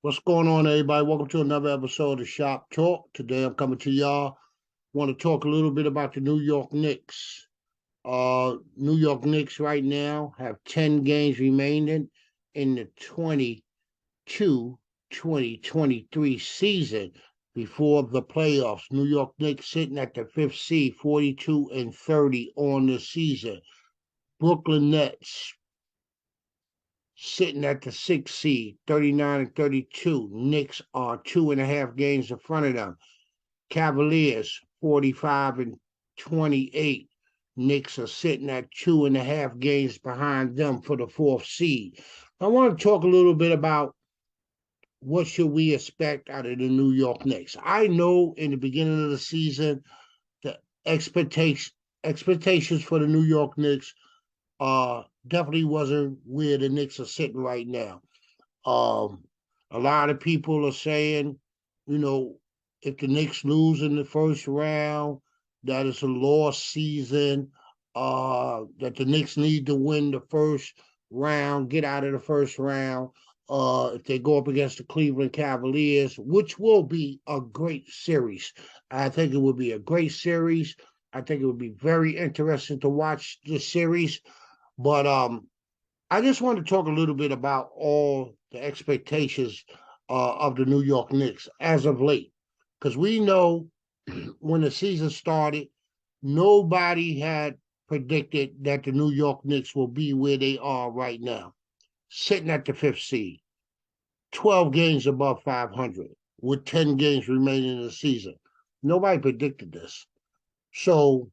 What's going on, everybody? Welcome to another episode of Shop Talk. Today I'm coming to y'all. Want to talk a little bit about the New York Knicks. New York Knicks right now have 10 games remaining in the 2023 season before the playoffs. New York Knicks sitting at the fifth seed, 42-30 on the season. Brooklyn Nets sitting at the sixth seed, 39-32. Knicks are 2.5 games in front of them. Cavaliers, 45-28. Knicks are sitting at 2.5 games behind them for the fourth seed. I want to talk a little bit about what should we expect out of the New York Knicks. I know in the beginning of the season, the expectations for the New York Knicks definitely wasn't where the Knicks are sitting right now. A lot of people are saying, if the Knicks lose in the first round, that it's a lost season. That the Knicks need to win the first round, get out of the first round. If they go up against the Cleveland Cavaliers, which will be a great series. I think it would be a great series. I think it would be very interesting to watch this series. But I just want to talk a little bit about all the expectations of the New York Knicks as of late, because we know when the season started, nobody had predicted that the New York Knicks will be where they are right now, sitting at the fifth seed, 12 games above 500, with 10 games remaining in the season. Nobody predicted this. So,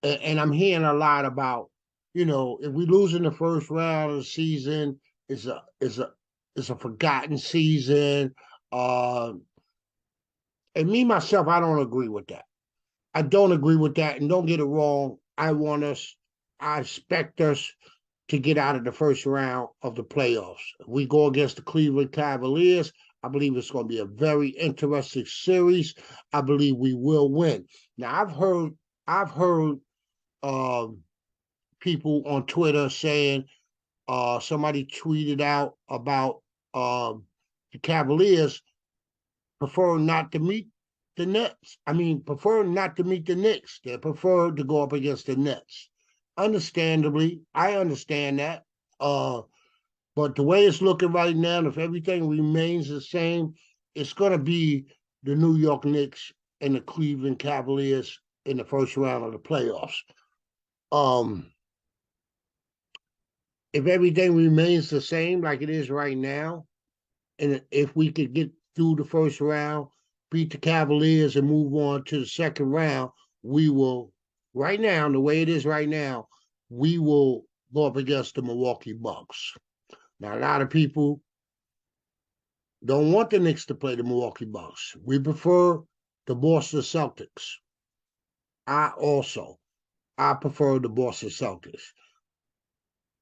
and I'm hearing a lot about, if we lose in the first round of the season, it's a forgotten season. And me myself, I don't agree with that. I don't agree with that. And don't get it wrong. I expect us to get out of the first round of the playoffs. If we go against the Cleveland Cavaliers, I believe it's going to be a very interesting series. I believe we will win. Now, I've heard people on Twitter saying somebody tweeted out about the Cavaliers prefer not to meet the Nets. Prefer not to meet the Knicks. They prefer to go up against the Nets. Understandably, I understand that. But the way it's looking right now, if everything remains the same, it's going to be the New York Knicks and the Cleveland Cavaliers in the first round of the playoffs. If everything remains the same like it is right now, and if we could get through the first round, beat the Cavaliers, and move on to the second round, we will, right now, the way it is right now, we will go up against the Milwaukee Bucks. Now, a lot of people don't want the Knicks to play the Milwaukee Bucks. We prefer the Boston Celtics. I prefer the Boston Celtics.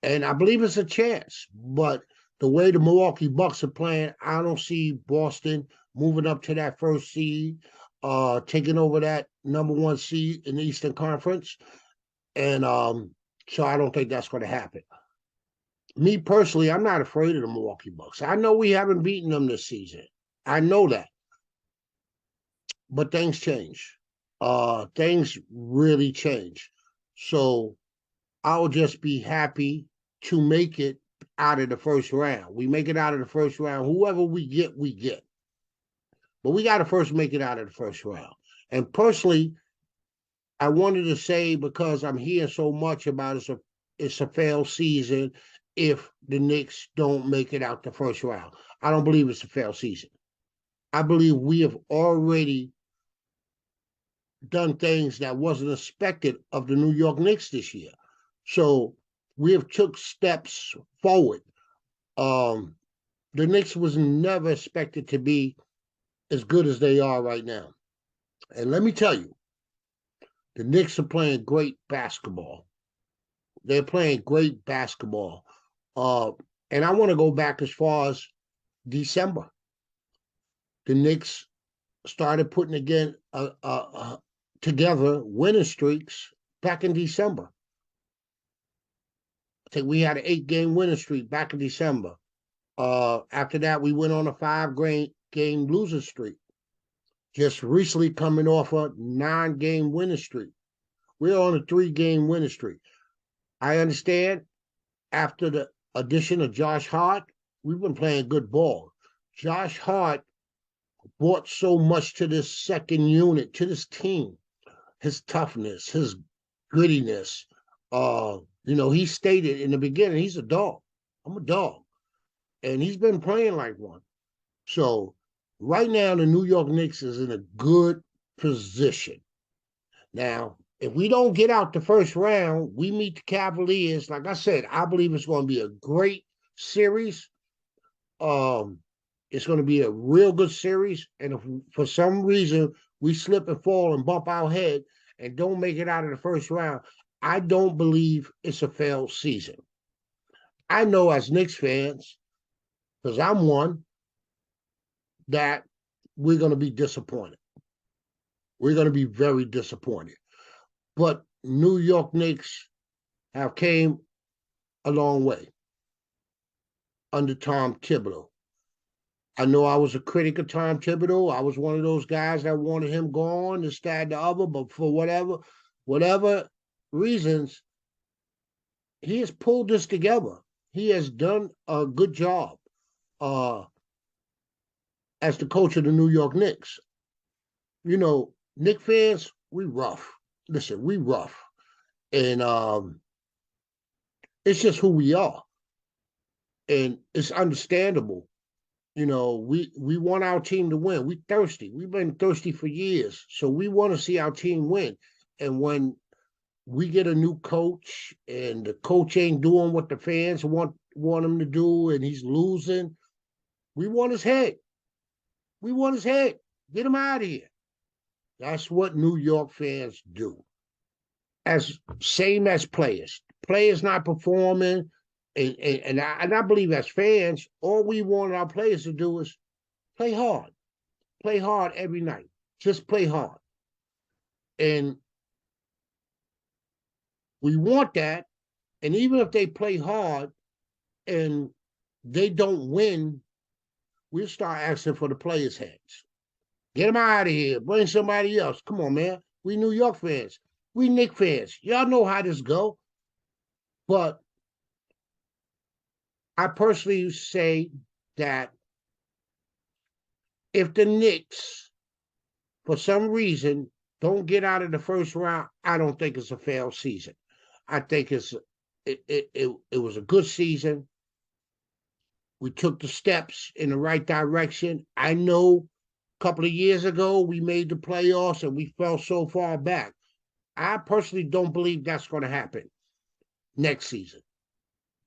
And I believe it's a chance, but the way the Milwaukee Bucks are playing, I don't see Boston moving up to that first seed, taking over that number one seed in the Eastern Conference. And so I don't think that's going to happen. Me personally, I'm not afraid of the Milwaukee Bucks. I know we haven't beaten them this season. I know that. But things change. Things really change. So I'll just be happy to make it out of the first round. We make it out of the first round. Whoever we get, we get. But we got to first make it out of the first round. And personally, I wanted to say, because I'm hearing so much about it's a failed season if the Knicks don't make it out the first round. I don't believe it's a failed season. I believe we have already done things that wasn't expected of the New York Knicks this year. So we have took steps forward. The Knicks was never expected to be as good as they are right now. And let me tell you, the Knicks are playing great basketball. They're playing great basketball. And I want to go back as far as December. The Knicks started putting together winning streaks back in December. I think we had an 8-game winning streak back in December. After that, we went on a 5-game losing streak. Just recently coming off a 9-game winning streak. We're on a 3-game winning streak. I understand after the addition of Josh Hart, we've been playing good ball. Josh Hart brought so much to this second unit, to this team. His toughness, his grittiness. He stated in the beginning, he's a dog. I'm a dog. And he's been playing like one. So right now, the New York Knicks is in a good position. Now, if we don't get out the first round, we meet the Cavaliers. Like I said, I believe it's going to be a great series. It's going to be a real good series. And if for some reason we slip and fall and bump our head and don't make it out of the first round, I don't believe it's a failed season. I know as Knicks fans, because I'm one, that we're going to be disappointed. We're going to be very disappointed. But New York Knicks have came a long way under Tom Thibodeau. I know I was a critic of Tom Thibodeau. I was one of those guys that wanted him gone, this, that, and the other, but for whatever reasons, he has pulled this together. He has done a good job as the coach of the New York Knicks. Knicks fans, we rough. Listen, we rough. And it's just who we are. And it's understandable. We want our team to win. We thirsty. We've been thirsty for years. So we want to see our team win. And when we get a new coach and the coach ain't doing what the fans want him to do and he's losing, we want his head. We want his head. Get him out of here. That's what New York fans do. Same as players. Players not performing, and I believe as fans, all we want our players to do is play hard. Play hard every night. Just play hard. And we want that. And even if they play hard and they don't win, we'll start asking for the players' heads. Get them out of here. Bring somebody else. Come on, man. We New York fans. We Knicks fans. Y'all know how this go. But I personally say that if the Knicks, for some reason, don't get out of the first round, I don't think it's a failed season. I think it was a good season. We took the steps in the right direction. I know a couple of years ago we made the playoffs and we fell so far back. I personally don't believe that's going to happen next season.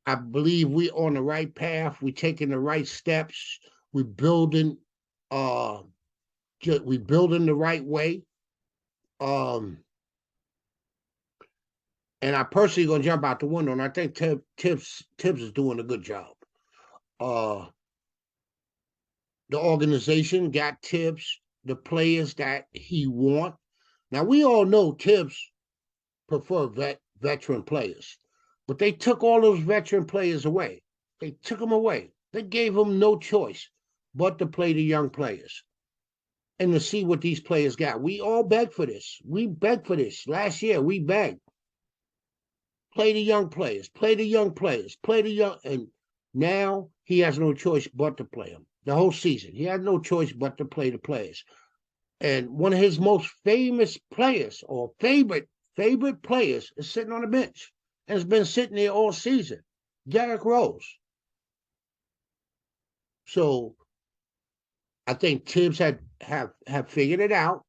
I believe we're on the right path. We're taking the right steps. We're building the right way. And I personally going to jump out the window, and I think Tibbs is doing a good job. The organization got Tibbs the players that he want. Now, we all know Tibbs prefer veteran players, but they took all those veteran players away. They took them away. They gave them no choice but to play the young players and to see what these players got. We all begged for this. We begged for this. Last year, we begged. Play the young players. Play the young players. Play the young. And now he has no choice but to play them. The whole season. He had no choice but to play the players. And one of his most famous players or favorite players is sitting on the bench and has been sitting there all season. Derrick Rose. So I think Tibbs have figured it out.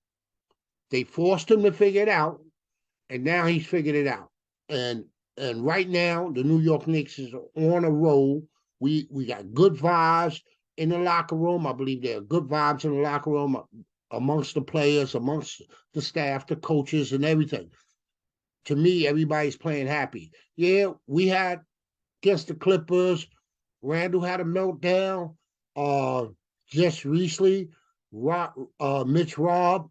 They forced him to figure it out, and now he's figured it out. And right now, the New York Knicks is on a roll. We got good vibes in the locker room. I believe there are good vibes in the locker room amongst the players, amongst the staff, the coaches, and everything. To me, everybody's playing happy. Yeah, we had against the Clippers. Randall had a meltdown. Just recently, Mitch Robb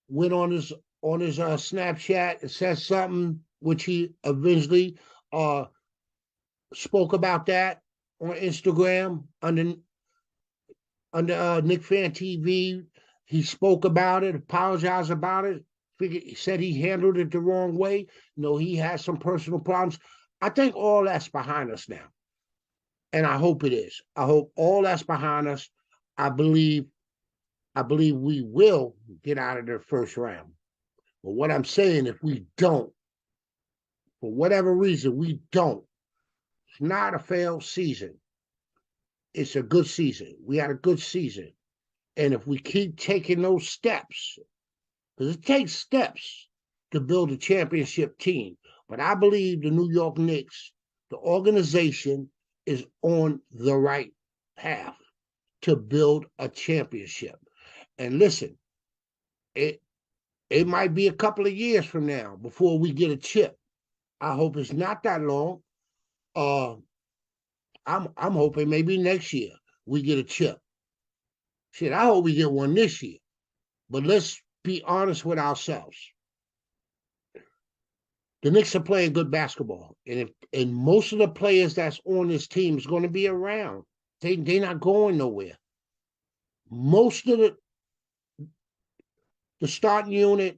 went on his Snapchat and said something which he eventually spoke about that. on Instagram under Nick Fan TV. He spoke about it, apologized about it. He said he handled it the wrong way. He had some personal problems. I think all that's behind us now, and I hope it is. I hope all that's behind us. I believe we will get out of the first round. But what I'm saying, if we don't, for whatever reason, we don't, it's not a failed season. It's a good season. We had a good season. And if we keep taking those steps, because it takes steps to build a championship team. But I believe the New York Knicks, the organization, is on the right path to build a championship. And listen, it might be a couple of years from now before we get a chip. I hope it's not that long. I'm hoping maybe next year we get a chip. Shit, I hope we get one this year. But let's be honest with ourselves. The Knicks are playing good basketball, and most of the players that's on this team is going to be around. They're not going nowhere. Most of the starting unit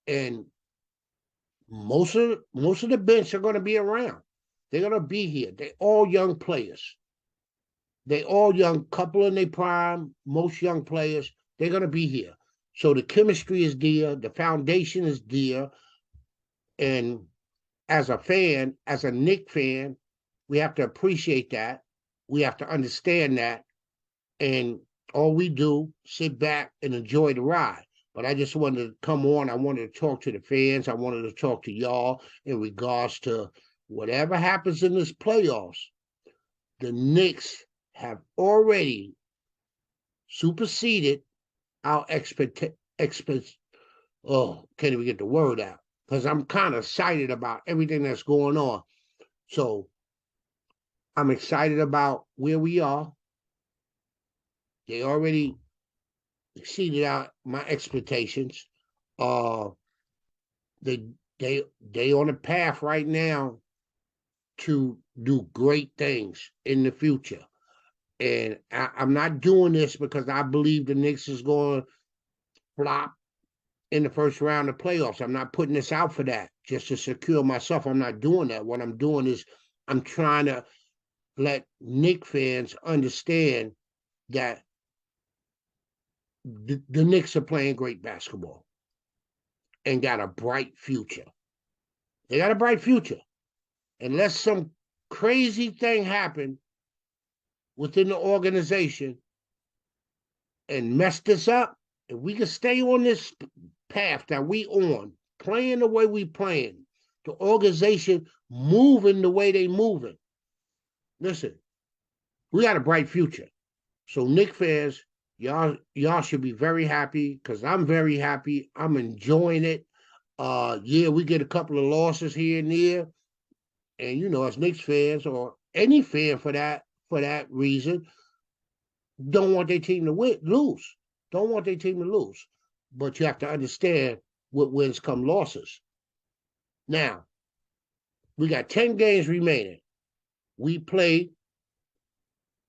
and most of the bench are going to be around. They're going to be here. They're all young players. They all young, couple in their prime, most young players. They're going to be here. So the chemistry is there. The foundation is there. And as a fan, as a Knicks fan, we have to appreciate that. We have to understand that. And all we do, sit back and enjoy the ride. But I just wanted to come on. I wanted to talk to the fans. I wanted to talk to y'all in regards to whatever happens in this playoffs. The Knicks have already superseded our oh, can't even get the word out, because I'm kind of excited about everything that's going on. So I'm excited about where we are. They already exceeded out my expectations. They on a path right now to do great things in the future. And I'm not doing this because I believe the Knicks is going to flop in the first round of playoffs. I'm not putting this out for that, just to secure myself. I'm not doing that. What I'm doing is I'm trying to let Knicks fans understand that the Knicks are playing great basketball and got a bright future. They got a bright future. Unless some crazy thing happen within the organization and mess this up, if we can stay on this path that we on, playing the way we playing, the organization moving the way they moving, listen, we got a bright future. So Knicks fans, y'all should be very happy, because I'm very happy. I'm enjoying it. Yeah, we get a couple of losses here and there. And as Knicks fans, or any fan for that reason, don't want their team to lose. Don't want their team to lose. But you have to understand what wins come losses. Now, we got 10 games remaining. We play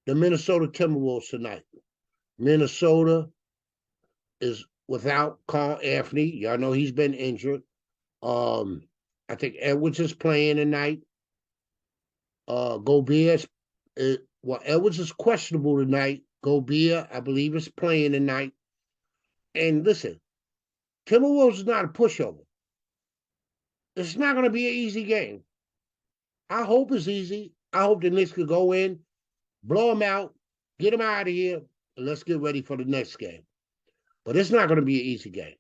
the Minnesota Timberwolves tonight. Minnesota is without Carl Anthony. Y'all know he's been injured. I think Edwards is playing tonight. Gobert, Edwards is questionable tonight. Gobert, I believe, is playing tonight. And listen, Timberwolves is not a pushover. It's not going to be an easy game. I hope it's easy. I hope the Knicks could go in, blow them out, get them out of here, and let's get ready for the next game. But it's not going to be an easy game.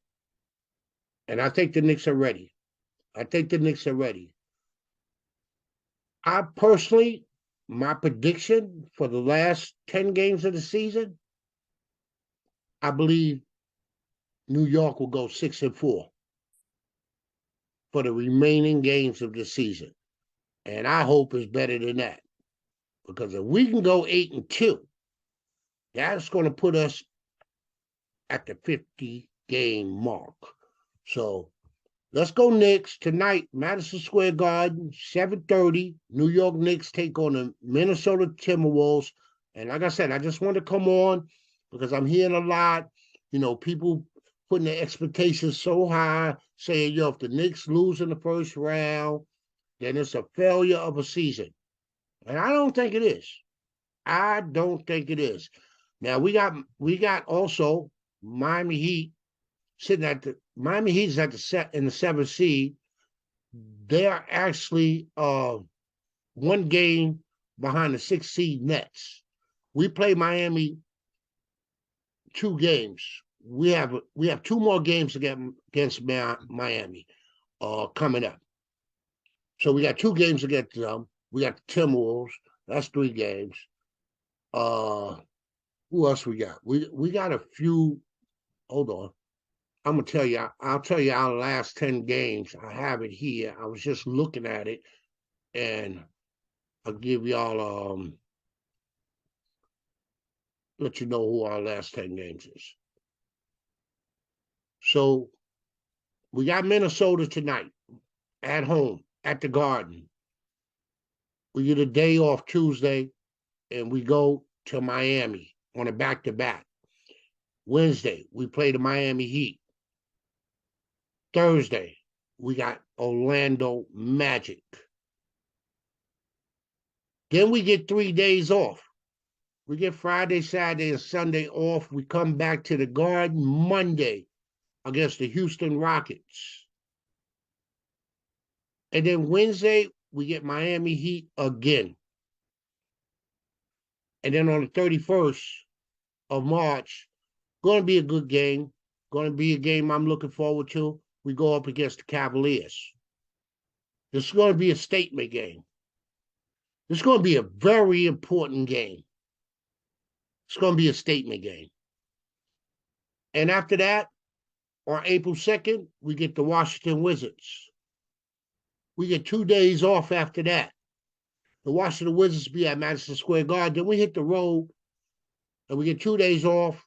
And I think the Knicks are ready. I personally, my prediction for the last 10 games of the season, I believe New York will go 6-4 for the remaining games of the season. And I hope it's better than that. Because if we can go 8-2, that's going to put us at the 50-game mark. So Let's go Knicks tonight, Madison Square Garden, 7:30. New York Knicks take on the Minnesota Timberwolves. And like I said, I just want to come on because I'm hearing a lot, people putting their expectations so high, saying, yo, if the Knicks lose in the first round, then it's a failure of a season. And I don't think it is. I don't think it is. Now we got also Miami Heat sitting at the Miami Heat is at the set in the seventh seed. They are actually one game behind the sixth seed Nets. We play Miami 2 games. We have 2 more games against Miami coming up. So we got 2 games against them. We got the Timberwolves. That's 3 games. Who else we got? We got a few. Hold on. I'm gonna tell you. I'll tell you our last 10 games. I have it here. I was just looking at it, and I'll give y'all let you know who our last 10 games is. So we got Minnesota tonight at home at the Garden. We get a day off Tuesday, and we go to Miami on a back-to-back. Wednesday, we play the Miami Heat. Thursday, we got Orlando Magic. Then we get 3 days off. We get Friday, Saturday, and Sunday off. We come back to the Garden Monday against the Houston Rockets. And then Wednesday, we get Miami Heat again. And then on the 31st of March, going to be a good game. Going to be a game I'm looking forward to. We go up against the Cavaliers. This is going to be a statement game. This is going to be a very important game. It's going to be a statement game. And after that, on April 2nd, we get the Washington Wizards. We get 2 days off after that. The Washington Wizards be at Madison Square Garden. Then we hit the road, and we get 2 days off,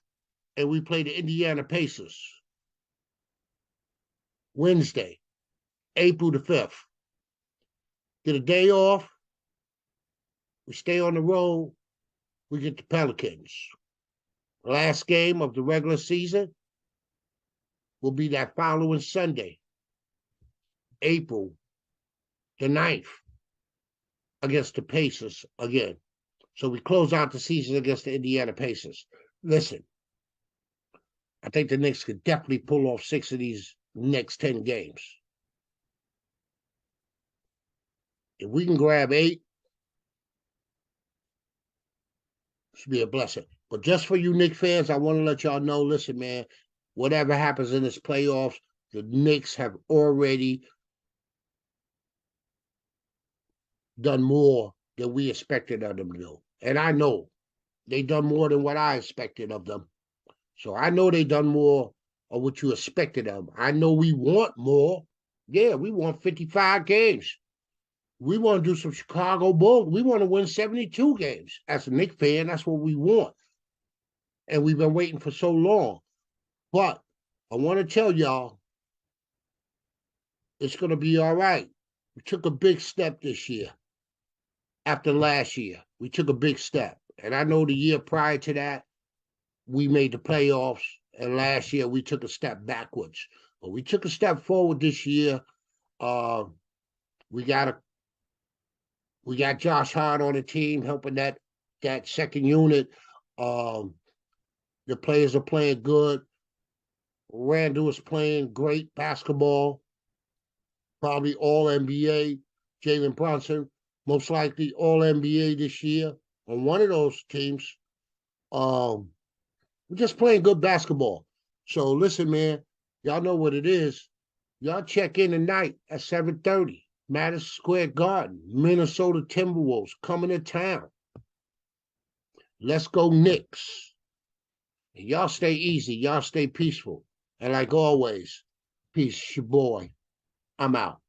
and we play the Indiana Pacers. Wednesday, April the 5th. Get a day off. We stay on the road. We get the Pelicans. Last game of the regular season will be that following Sunday, April the 9th, against the Pacers again. So we close out the season against the Indiana Pacers. Listen, I think the Knicks could definitely pull off 6 of these next 10 games. If we can grab 8, this would be a blessing. But just for you Knicks fans, I want to let y'all know, listen, man, whatever happens in this playoffs, the Knicks have already done more than we expected of them to do. And I know they done more than what I expected of them. So I know they done more of what you expected of them. I know we want more. Yeah, we want 55 games. We want to do some Chicago Bulls. We want to win 72 games. As a Knicks fan, that's what we want. And we've been waiting for so long. But I want to tell y'all, it's going to be all right. We took a big step this year. After last year, we took a big step. And I know the year prior to that, we made the playoffs. And last year, we took a step backwards. But we took a step forward this year. We got Josh Hart on the team helping that second unit. The players are playing good. Randall is playing great basketball. Probably all NBA. Jalen Brunson, most likely all NBA this year on one of those teams. We're just playing good basketball. So listen, man, y'all know what it is. Y'all check in tonight at 7:30. Madison Square Garden, Minnesota Timberwolves coming to town. Let's go Knicks. And y'all stay easy. Y'all stay peaceful. And like always, peace, your boy. I'm out.